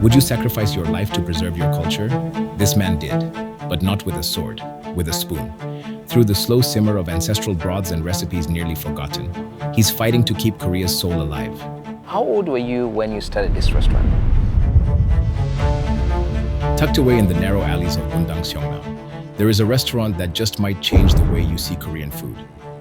Would you sacrifice your life to preserve your culture? This man did, but not with a sword, with a spoon. Through the slow simmer of ancestral broths and recipes nearly forgotten, he's fighting to keep Korea's soul alive. How old were you when you started this restaurant? Tucked away in the narrow alleys of Gyeongdang, there is a restaurant that just might change the way you see Korean food.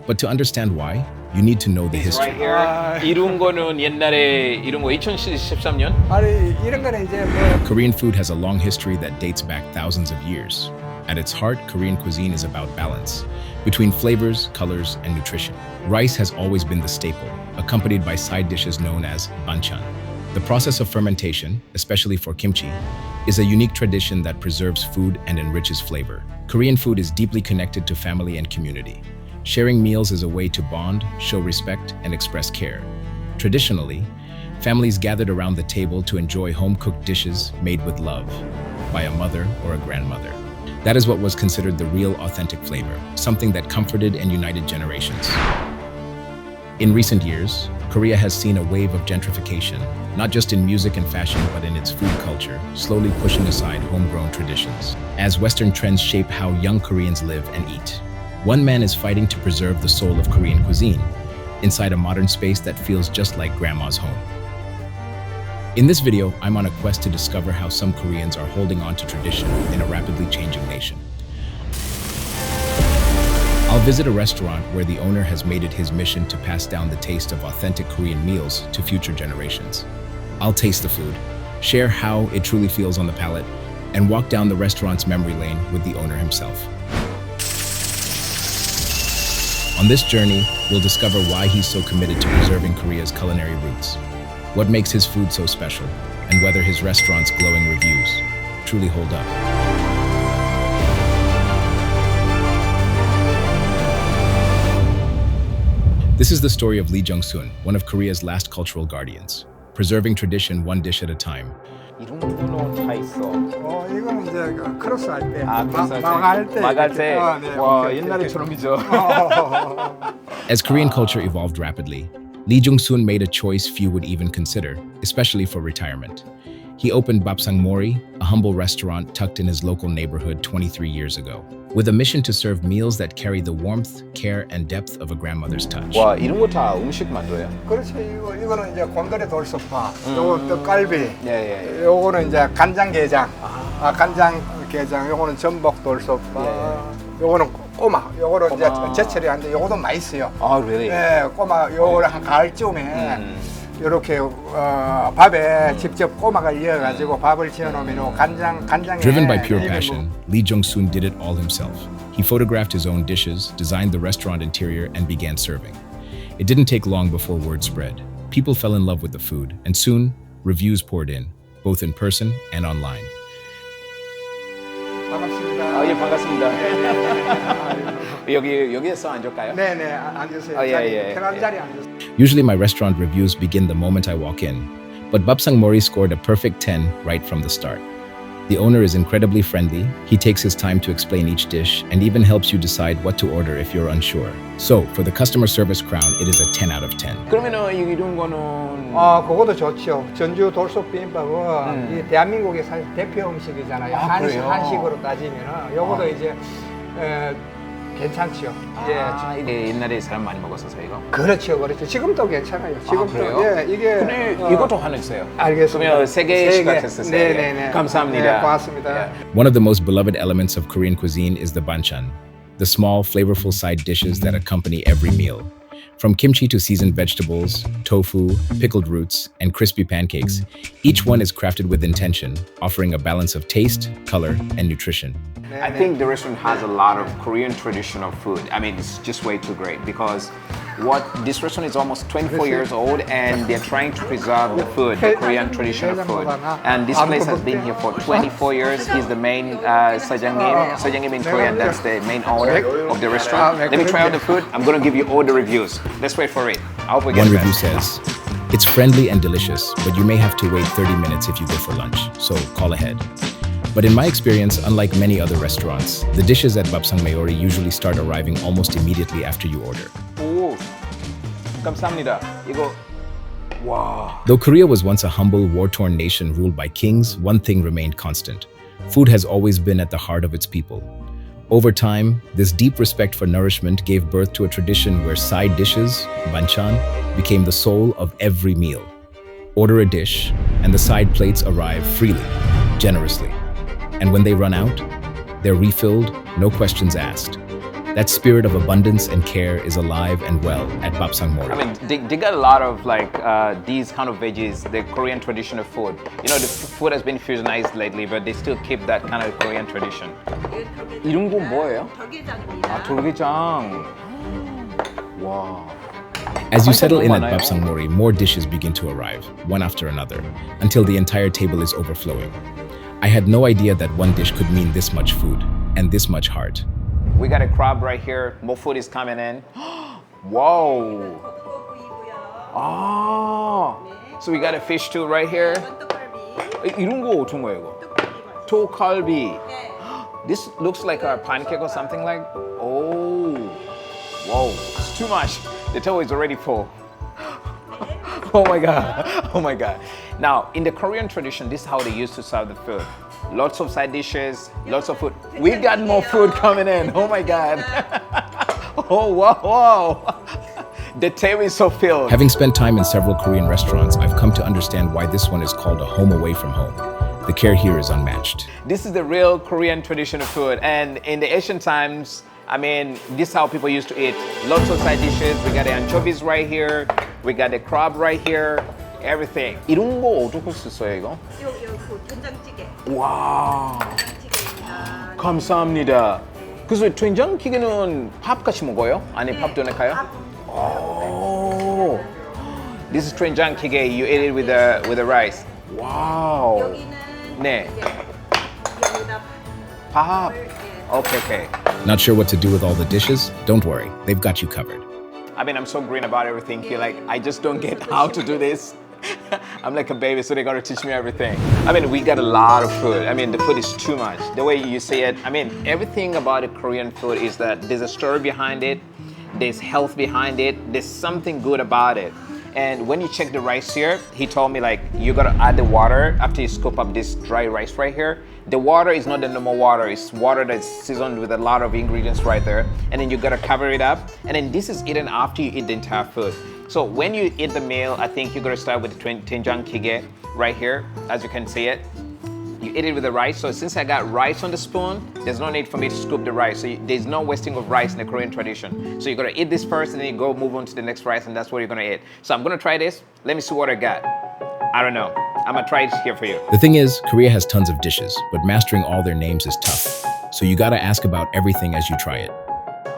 But to understand why, you need to know the history. Right here. 이룬 거는 옛날에 이룬 거 2013년? 아니 이런 거는 이제 뭐 Korean food has a long history that dates back thousands of years. At its heart, Korean cuisine is about balance between flavors, colors, and nutrition. Rice has always been the staple, accompanied by side dishes known as banchan. The process of fermentation, especially for kimchi, is a unique tradition that preserves food and enriches flavor. Korean food is deeply connected to family and community. Sharing meals is a way to bond, show respect, and express care. Traditionally, families gathered around the table to enjoy home-cooked dishes made with love by a mother or a grandmother. That is what was considered the real authentic flavor, something that comforted and united generations. In recent years, Korea has seen a wave of gentrification, not just in music and fashion, but in its food culture, slowly pushing aside homegrown traditions. As Western trends shape how young Koreans live and eat, one man is fighting to preserve the soul of Korean cuisine inside a modern space that feels just like grandma's home. In this video, I'm on a quest to discover how some Koreans are holding on to tradition in a rapidly changing nation. I'll visit a restaurant where the owner has made it his mission to pass down the taste of authentic Korean meals to future generations. I'll taste the food, share how it truly feels on the palate, and walk down the restaurant's memory lane with the owner himself. On this journey, we'll discover why he's so committed to preserving Korea's culinary roots, what makes his food so special, and whether his restaurant's glowing reviews truly hold up. This is the story of Lee Jung-sun, one of Korea's last cultural guardians, preserving tradition one dish at a time. 이런 거는 다 있어. 이거는 이제 크로스 할 때, 마갈 때. 마갈 때. 와, 옛날에처럼이죠. As Korean culture evolved rapidly, Lee Jung-sun made a choice few would even consider, especially for retirement. He opened Bapsangmori, a humble restaurant tucked in his local neighborhood 23 years ago, with a mission to serve meals that carry the warmth, care, and depth of a grandmother's touch. 와, 이런 거 다 음식 만들어요? 그렇죠. 이거는 이제 곤드레 돌솥밥, 요거 떡갈비, 예. 요거는 이제 간장게장, 간장게장, 요거는 전복 돌솥밥, 요거는 꼬마, 요거는 이제 제철이 한데 요거도 맛있어요. 아, really? 예, 꼬마 요거를 한 가을쯤에 이렇게 밥에 직접 꼬막을 이어가지고 밥을 지어놓으면 간장에 Driven by pure passion, Lee Jung-sun did it all himself. He photographed his own dishes, designed the restaurant interior, and began serving. It didn't take long before word spread. People fell in love with the food, and soon, reviews poured in, both in person and online. 반갑습니다. 예, 반갑습니다. 여기에서 앉을까요? 네네, 앉으세요. 예. 편한 자리에 앉으세요. Usually my restaurant reviews begin the moment I walk in, but Bapsangmori scored a perfect 10 right from the start. The owner is incredibly friendly, he takes his time to explain each dish, and even helps you decide what to order if you're unsure. So, for the customer service crown, it is a 10 out of 10. 그러면은 이런 거는 그것도 좋죠. 전주 돌솥 비빔밥은 이 대한민국의 사실 대표 음식이잖아요. 한식으로 따지면은 요거도 이제 괜찮죠. 이게 옛날에 사람 많이 먹었어서 이거. 그렇죠. 지금도 괜찮아요. 지금도 그래요? 이게 근데 이것도 하나 있어요. 알겠습니다. 그러면 세 개씩 됐어요. 네네네. 감사합니다. 네, 고맙습니다. One of the most beloved elements of Korean cuisine is the banchan, the small, flavorful side dishes that accompany every meal. From kimchi to seasoned vegetables, tofu, pickled roots, and crispy pancakes, each one is crafted with intention, offering a balance of taste, color, and nutrition. I think the restaurant has a lot of Korean traditional food. I mean, it's just way too great because this restaurant is almost 24 years old and they're trying to preserve the food, the Korean traditional food. And this place has been here for 24 years. He's the main Sejangim in Korean. That's the main owner of the restaurant. Let me try out the food. I'm going to give you all the reviews. Let's wait for it. I hope we get One it. review says, "It's friendly and delicious, but you may have to wait 30 minutes if you go for lunch, so call ahead." But in my experience, unlike many other restaurants, the dishes at Bapsangmori usually start arriving almost immediately after you order. 오, 감사합니다. 이거 Wow. Though Korea was once a humble, war-torn nation ruled by kings, one thing remained constant. Food has always been at the heart of its people. Over time, this deep respect for nourishment gave birth to a tradition where side dishes, banchan, became the soul of every meal. Order a dish, and the side plates arrive freely, generously. And when they run out, they're refilled, no questions asked. That spirit of abundance and care is alive and well at Bapsangmori. I mean, they got a lot of like these kind of veggies, the Korean traditional food. You know, the food has been fusionized lately, but they still keep that kind of Korean tradition. 이런 거 뭐예요? 아, 돌게장. 와. As you settle in at Babsangmori, more dishes begin to arrive, one after another, until the entire table is overflowing. I had no idea that one dish could mean this much food and this much heart. We got a crab right here. More food is coming in. Whoa. Ah. So we got a fish too right here. 이런 거 어떤 거예요, 이거? 토칼비. This looks like a pancake or something like. Oh. Whoa. It's too much. The table is already full. Oh my God. Oh my God. Now, in the Korean tradition, this is how they used to serve the food. Lots of side dishes, lots of food. We got more food coming in. Oh my God. Oh, wow, wow. The table is so filled. Having spent time in several Korean restaurants, I've come to understand why this one is called a home away from home. The care here is unmatched. This is the real Korean traditional food. And in the ancient times, I mean, this is how people used to eat. Lots of side dishes. We got the anchovies right here. We got the crab right here. Everything. 이런 거 어떻게 썼어요, 이거? 된장찌개. 와. 감사합니다. 그래서 된장찌개는 밥 같이 먹어요? 아니 밥도 넣어요? Oh. This is 된장찌개. You eat it with the rice. Wow. 여기는 네. 여기다 밥. Okay, okay. Not sure what to do with all the dishes? Don't worry, they've got you covered. I mean, I'm so green about everything here. Like, I just don't get how to do this. I'm like a baby, so they gotta teach me everything. I mean, we got a lot of food. I mean, the food is too much. The way you say it, I mean, everything about the Korean food is that there's a story behind it, there's health behind it, there's something good about it. And when you check the rice here, he told me like, you gotta add the water after you scoop up this dry rice right here. The water is not the normal water, it's water that's seasoned with a lot of ingredients right there. And then you gotta cover it up. And then this is eaten after you eat the entire food. So when you eat the meal, I think you're gonna start with the 된장찌개 right here, as you can see it. You eat it with the rice. So since I got rice on the spoon, there's no need for me to scoop the rice. So there's no wasting of rice in the Korean tradition. So you're gonna eat this first and then you go move on to the next rice and that's what you're gonna eat. So I'm gonna try this. Let me see what I got. I don't know. I'm gonna try it here for you. The thing is, Korea has tons of dishes, but mastering all their names is tough. So you gotta ask about everything as you try it.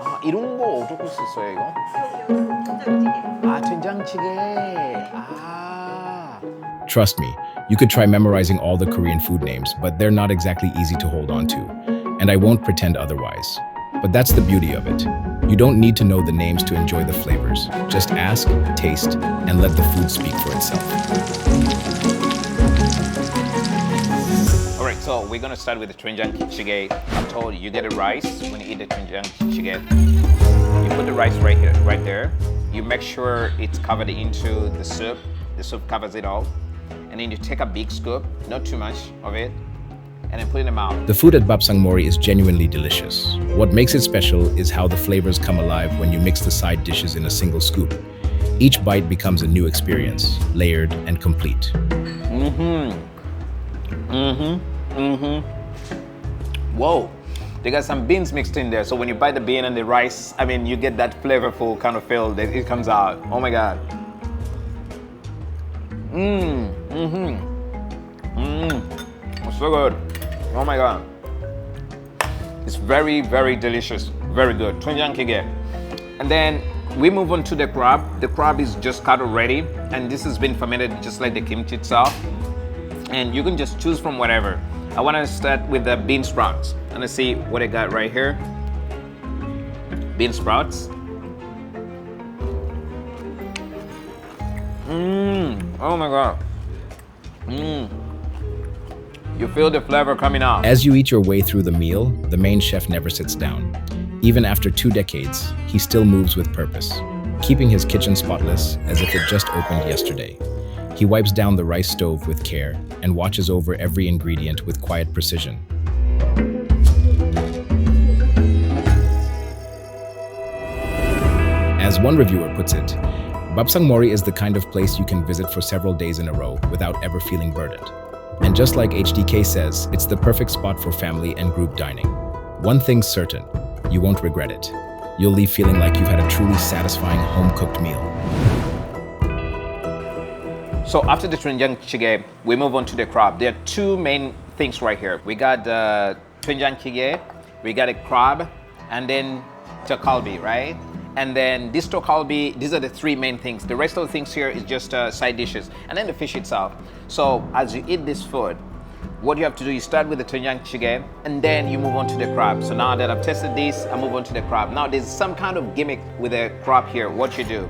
아, 이런 거 어떻게 썼어요, 이거? 된장찌개. 아, 된장찌개. 아. Trust me, you could try memorizing all the Korean food names, but they're not exactly easy to hold on to. And I won't pretend otherwise. But that's the beauty of it. You don't need to know the names to enjoy the flavors. Just ask, taste, and let the food speak for itself. All right, so we're gonna start with the 된장찌개. I told you, you get the rice when you eat the 된장찌개. You put the rice right here, right there. You make sure it's covered into the soup. The soup covers it all. And then you take a big scoop, not too much of it, and then put it in the mouth. The food at Bapsangmori is genuinely delicious. What makes it special is how the flavors come alive when you mix the side dishes in a single scoop. Each bite becomes a new experience, layered and complete. Whoa, they got some beans mixed in there. So when you bite the bean and the rice, I mean, you get that flavorful kind of feel that it comes out. Oh my God. It's so good. Oh my God. It's very, very delicious. Very good. 된장찌개. And then we move on to the crab. The crab is just cut already, and this has been fermented just like the kimchi itself. And you can just choose from whatever. I want to start with the bean sprouts. And let's see what I got right here. Bean sprouts. Oh my God. You feel the flavor coming out. As you eat your way through the meal, the main chef never sits down. Even after 2 decades, he still moves with purpose. keeping his kitchen spotless as if it just opened yesterday. He wipes down the rice stove with care and watches over every ingredient with quiet precision. As one reviewer puts it, Bapsangmori is the kind of place you can visit for several days in a row without ever feeling burdened. And just like HDK says, it's the perfect spot for family and group dining. One thing's certain, you won't regret it. You'll leave feeling like you've had a truly satisfying home-cooked meal. So after the doenjang jjigae, we move on to the crab. There are two main things right here. We got the doenjang jjigae, we got a crab, and then tteokgalbi, right? And then this tteokgalbi, these are the three main things. The rest of the things here is just side dishes, and then the fish itself. So as you eat this food, what you have to do, you start with the doenjang jjigae, and then you move on to the crab. So now that I've tested this, I move on to the crab. Now there's some kind of gimmick with the crab here. What you do,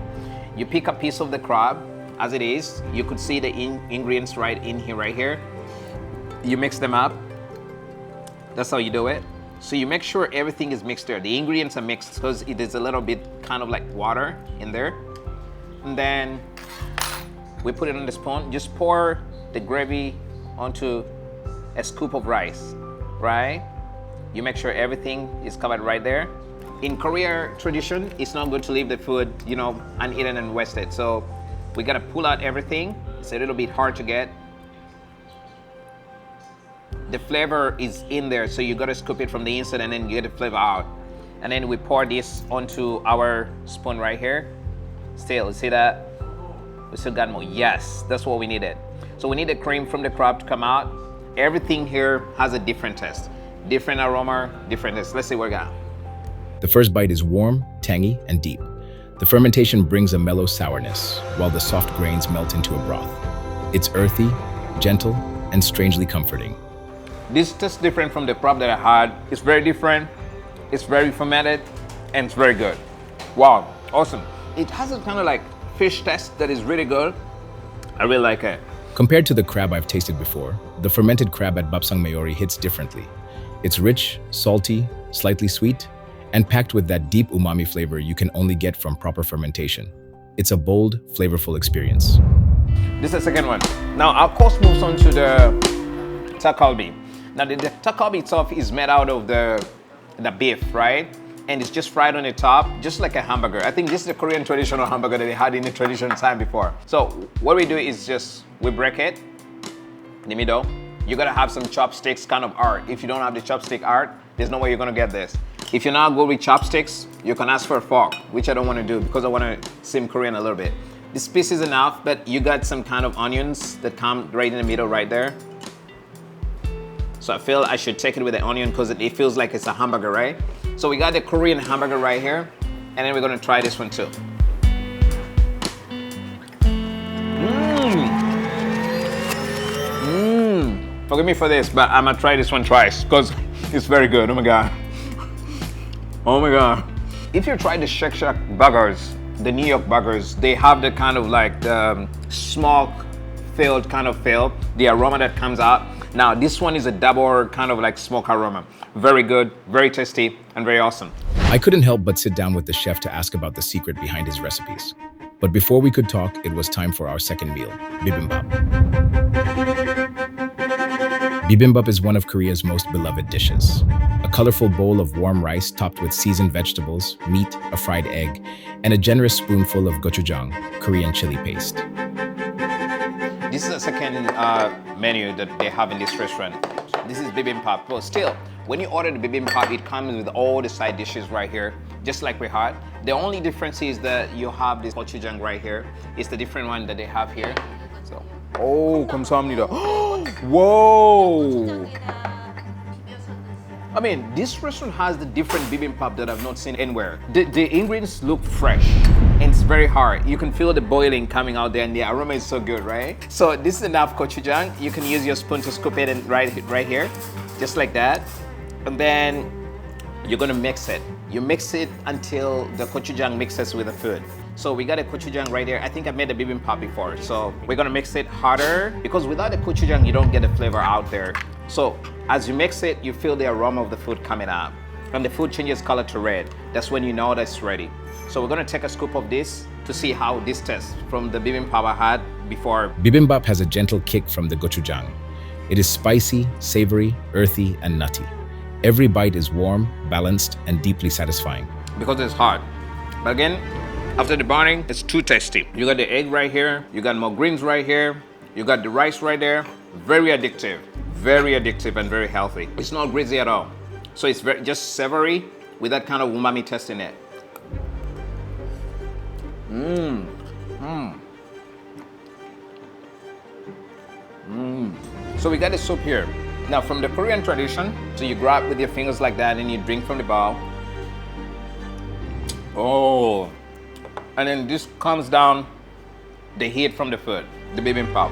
you pick a piece of the crab as it is. You could see the ingredients right in here, right here. You mix them up. That's how you do it. So you make sure everything is mixed there. The ingredients are mixed because it is a little bit kind of like water in there. And then we put it on the spoon. Just pour the gravy onto a scoop of rice, right? You make sure everything is covered right there. In Korea tradition, it's not good to leave the food, you know, uneaten and wasted. So we gotta pull out everything. It's a little bit hard to get. The flavor is in there, so you gotta scoop it from the inside and then you get the flavor out. And then we pour this onto our spoon right here. Still, see that? We still got more. Yes, that's what we needed. So we need the cream from the crab to come out. Everything here has a different taste, different aroma, different taste. Let's see what we got. The first bite is warm, tangy, and deep. The fermentation brings a mellow sourness, while the soft grains melt into a broth. It's earthy, gentle, and strangely comforting. This tastes different from the crab that I had. It's very different, it's very fermented, and it's very good. Wow, awesome. It has a kind of like fish taste that is really good. I really like it. Compared to the crab I've tasted before, the fermented crab at Bapsangmori hits differently. It's rich, salty, slightly sweet, and packed with that deep umami flavor you can only get from proper fermentation. It's a bold, flavorful experience. This is the second one. Now our course moves on to the tteokgalbi. Now the tteokgalbi itself is made out of the beef, right? And it's just fried on the top, just like a hamburger. I think this is the Korean traditional hamburger that they had in the traditional time before. So what we do is just, we break it in the middle. You gotta have some chopsticks kind of art. If you don't have the chopstick art, there's no way you're gonna get this. If you're not good with chopsticks, you can ask for a fork, which I don't wanna do because I wanna seem Korean a little bit. This piece is enough, but you got some kind of onions that come right in the middle right there. So I feel I should take it with the onion because it feels like it's a hamburger, right? So we got the Korean hamburger right here, and then we're gonna try this one too. Forgive me for this, but I'm gonna try this one twice because it's very good. Oh my God. Oh my God. If you try the Shake Shack burgers, the New York burgers, they have the kind of like the smoke-filled kind of feel, the aroma that comes out. Now this one is a double kind of like smoke aroma. Very good, very tasty, and very awesome. I couldn't help but sit down with the chef to ask about the secret behind his recipes. But before we could talk, it was time for our second meal, bibimbap. Bibimbap is one of Korea's most beloved dishes. A colorful bowl of warm rice topped with seasoned vegetables, meat, a fried egg, and a generous spoonful of gochujang, Korean chili paste. This is the second menu that they have in this restaurant. This is bibimbap. But still, when you order the bibimbap, it comes with all the side dishes right here, just like we had. The only difference is that you have this gochujang right here. It's the different one that they have here. So, oh, 감사합니다. Whoa! I mean, this restaurant has the different bibimbap that I've not seen anywhere. The ingredients look fresh and it's very hard. You can feel the boiling coming out there and the aroma is so good, right? So this is enough gochujang. You can use your spoon to scoop it in right here, just like that. And then you're gonna mix it. You mix it until the gochujang mixes with the food. So we got a gochujang right there. I think I made a bibimbap before. So we're gonna mix it harder because without the gochujang, you don't get the flavor out there. So as you mix it, you feel the aroma of the food coming out. and the food changes color to red, that's when you know that it's ready. So we're gonna take a scoop of this to see how this tastes from the bibimbap I had before. Bibimbap has a gentle kick from the gochujang. It is spicy, savory, earthy, and nutty. Every bite is warm, balanced, and deeply satisfying. Because it's hot. But again, after the burning, it's too tasty. You got the egg right here, you got more greens right here, you got the rice right there. Very addictive and very healthy. It's not greasy at all. So it's very, just savory with that kind of umami taste in it. So we got the soup here. Now from the Korean tradition, so you grab with your fingers like that and you drink from the bowl. Oh, and then this comes down the heat from the food, the bibimbap.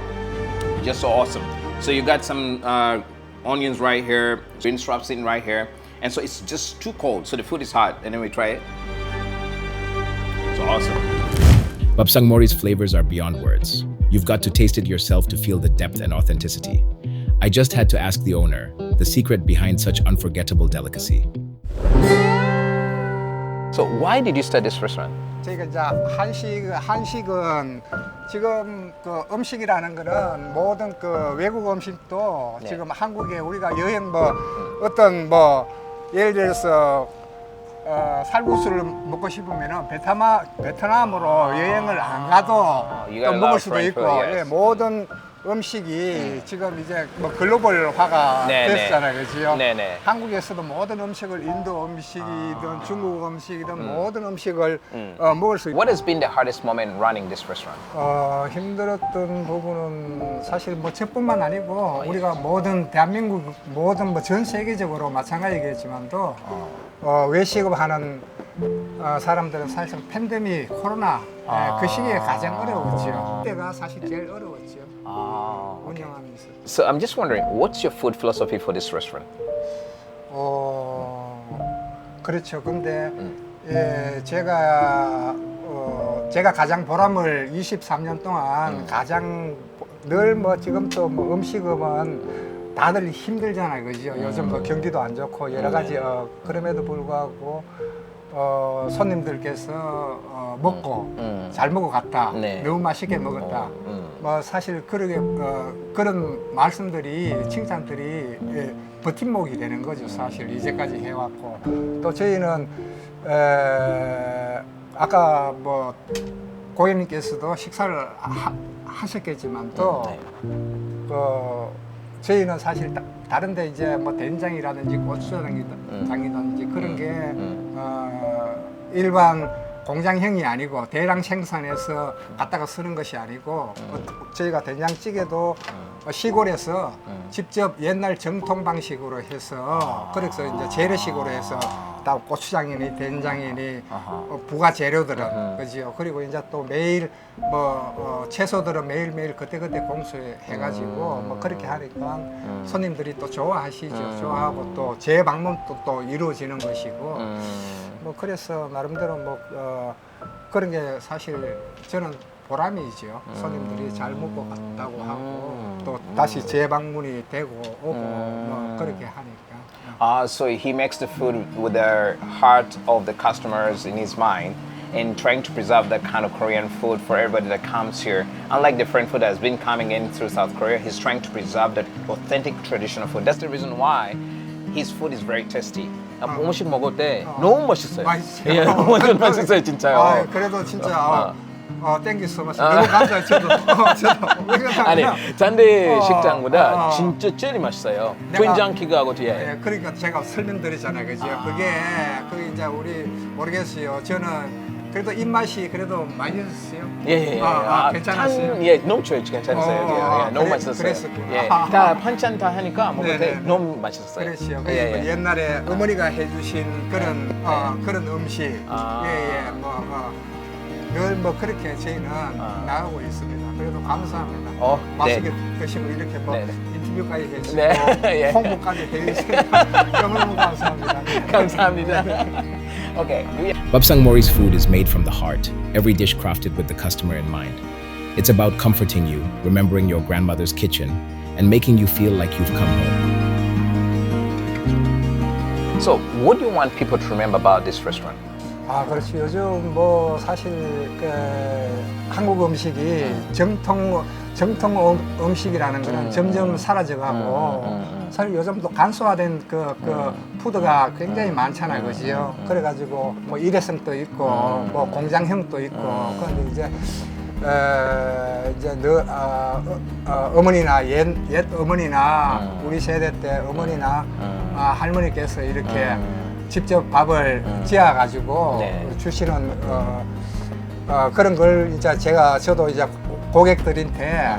Just so awesome. So you got some onions right here, bean sprouts sitting right here. And so it's just too cold, so the food is hot. And then we try it. It's awesome. Bapsangmori's flavors are beyond words. You've got to taste it yourself to feel the depth and authenticity. I just had to ask the owner the secret behind such unforgettable delicacy. So why did you start this restaurant? 저희가 이제 한식은 지금 그 음식이라는 거는 모든 그 외국 음식도 네. 지금 한국에 우리가 여행 뭐 어떤 뭐 예를 들어서 살구수를 먹고 싶으면은 베트남으로 여행을 안 가도 you 또 got a lot 먹을 of 수도 French 있고 food, yes. 예, 모든 음식이 지금 이제 뭐 글로벌화가 네, 네. 됐잖아요, 그죠? 네, 네. 한국에서도 모든 음식을 인도 음식이든 중국 음식이든 모든 음식을 먹을 수 있고. What has been the hardest moment running this restaurant? 힘들었던 부분은 사실 뭐 저뿐만 아니고 우리가 모든 대한민국 모든 뭐 전 세계적으로 마찬가지겠지만도 외식업 하는 사람들은 사실 팬데믹 코로나 그 시기에 가장 어려웠죠. 그때가 사실 제일 어려웠죠. 운영하면서. So I'm just wondering, what's your food philosophy for this restaurant? 그렇죠. 근데 제가 가장 보람을 23년 동안 가장 늘 뭐 지금도 뭐 음식업은 다들 힘들잖아요, 그죠? 요즘 뭐 경기도 안 좋고 여러 가지 그럼에도 불구하고 손님들께서 먹고 잘 먹어 갔다, 네. 너무 맛있게 먹었다. 뭐 사실 그런 말씀들이 칭찬들이 버팀목이 되는 거죠. 사실 이제까지 해왔고 또 저희는 아까 뭐 고객님께서도 식사를 하셨겠지만 또 저희는 사실 다른데 이제 뭐 된장이라든지 고추장이라든지 그런 게 일반 공장형이 아니고 대량 생산해서 갖다가 쓰는 것이 아니고 저희가 된장찌개도 시골에서 직접 옛날 정통 방식으로 해서 그래서 이제 재래식으로 해서 다 고추장이니 된장이니 부가 재료들은 그죠. 그리고 이제 또 매일 뭐 채소들은 매일매일 그때그때 공수해가지고 뭐 그렇게 하니까 손님들이 또 좋아하시죠. 좋아하고 또 재방문도 또 이루어지는 것이고 뭐 그래서 나름대로 뭐 그런 게 사실 저는 보람이죠. 손님들이 잘 먹고 갔다고 하고 또 다시 재방문이 되고 오고 뭐 그렇게 하니까. So he makes the food with the heart of the customers in his mind and trying to preserve that kind of Korean food for everybody that comes here. Unlike the foreign food that has been coming in through South Korea, he's trying to preserve that authentic traditional food. That's the reason why his food is very tasty. 음식 먹을 때 너무 맛있어요. 맛있어요. 예, 완전 맛있어요, 진짜요. 그래도 진짜 땡큐 소 마치 너무 감사해요. 저도 아니, 잔대 식당보다 진짜 제일 맛있어요. 된장찌개하고 뒤에. 네, 그러니까 제가 설명드리잖아요, 그죠? 그게 이제 우리 모르겠어요. 저는 그래도 입맛이 그래도 많이 드셨어요? 예. 괜찮았어요? 예, 너무 좋아요. 괜찮았어요. 예, 너무 맛있었어요. 그랬었구나. 예, 다 반찬 다 하니까 먹을 때 네네. 너무 맛있었어요. 그렇죠. 예. 옛날에 어머니가 해주신 그런 그런 음식, 늘 뭐 그렇게 저희는 나가고 있습니다. 그래도 감사합니다. 맛있게 드시고 이렇게 뭐 인터뷰까지 해주시고 네. 홍보까지 해주시고 너무너무 감사합니다. 감사합니다. Okay. Bapsangmori's food is made from the heart, every dish crafted with the customer in mind. It's about comforting you, remembering your grandmother's kitchen, and making you feel like you've come home. So, what do you want people to remember about this restaurant? 아, 그렇지. 요즘 뭐 사실 그 한국 음식이 정통 음식이라는 거는 점점 사라져가고 사실 요즘도 간소화된 그 푸드가 굉장히 많잖아요, 그지요? 그래가지고 뭐 일회성도 있고 뭐 공장형도 있고 그런데 이제 어머니나 옛 어머니나 우리 세대 때 어머니나 할머니께서 이렇게 직접 밥을 지어가지고 네. 주시는 그런 걸 이제 저도 이제 고객들한테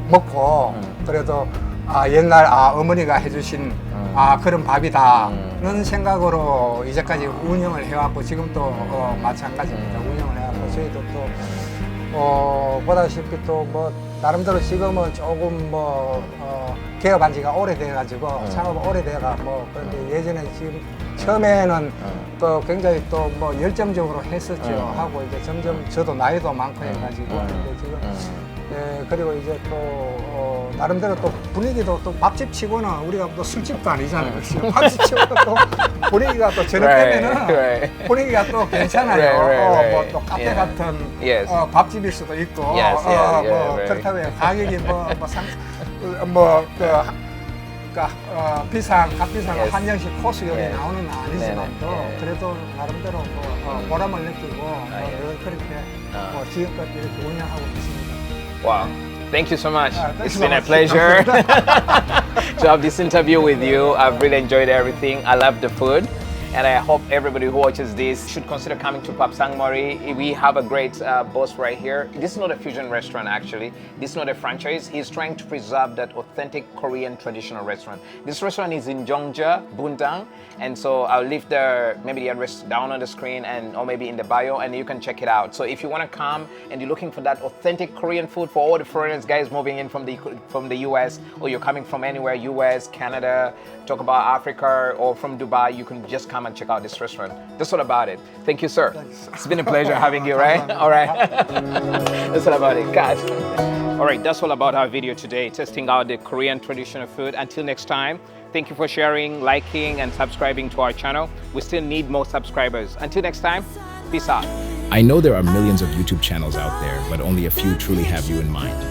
먹고 그래도 옛날 어머니가 해주신 그런 밥이다는 생각으로 이제까지 운영을 해왔고 지금도 마찬가지입니다. 운영을 해왔고 저희도 또 보다시피 또 뭐 나름대로 지금은 조금 개업한 지가 오래돼가지고 창업 오래돼가 그런데 예전에 지금 처음에는 또 굉장히 또 열정적으로 했었죠. 하고 이제 점점 저도 나이도 많고 해가지고 근데 지금 그리고 이제 또 나름대로 또 분위기도 또 밥집 치고는 우리가 또 술집도 아니잖아요. 그렇죠? 밥집 치고는 또 분위기가 또 저녁 때면은 분위기가 또 괜찮아요. 뭐 또 카페 같은 밥집일 수도 있고 그렇다고 해요. 가격이 비싼 한정식 코스 요리 나오는 건 아니지만도 그래도 나름대로 보람을 느끼고 그렇게 지금껏 이렇게 운영하고 있습니다. Wow. Thank you so much. Thanks It's so been a much. pleasure to have this interview with you. I've really enjoyed everything. I love the food. And I hope everybody who watches this should consider coming to Bapsangmori. We have a great boss right here. This is not a fusion restaurant, actually. This is not a franchise. He's trying to preserve that authentic Korean traditional restaurant. This restaurant is in Jeongja, Bundang. And so I'll leave maybe the address down on the screen or maybe in the bio, and you can check it out. So if you want to come and you're looking for that authentic Korean food for all the foreigners, guys moving in from the US, or you're coming from anywhere, US, Canada, talk about Africa, or from Dubai, you can just come and check out this restaurant. That's all about it. Thank you, sir. It's been a pleasure having you, right? All right. That's all about it. God. All right, that's all about our video today, testing out the Korean traditional food. Until next time, thank you for sharing, liking, and subscribing to our channel. We still need more subscribers. Until next time, peace out. I know there are millions of YouTube channels out there, but only a few truly have you in mind.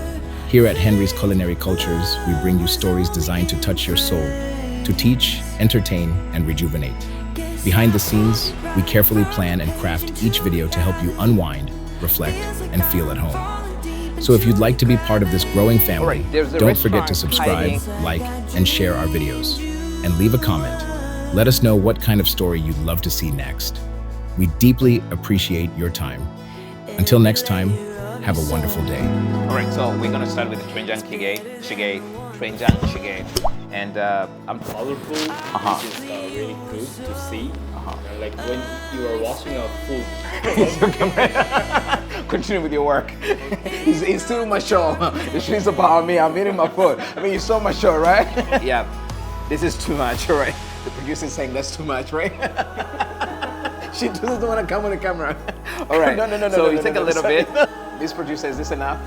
Here at Henry's Culinary Cultures, we bring you stories designed to touch your soul, to teach, entertain, and rejuvenate. Behind the scenes, we carefully plan and craft each video to help you unwind, reflect, and feel at home. So if you'd like to be part of this growing family, don't forget to subscribe, like, and share our videos. And leave a comment. Let us know what kind of story you'd love to see next. We deeply appreciate your time. Until next time, have a wonderful day. All right, so we're gonna start with the doenjang jjigae, and I'm colorful, which is really good to see. Like when you are washing a food. Continue with your work. It's too mature. The shit's about me. I'm eating my food. I mean, you're so mature, right? Yeah, this is too much, right? The producer's saying that's too much, right? She doesn't want to come on the camera. All right. No. So you take a little bit. This producer, is this enough?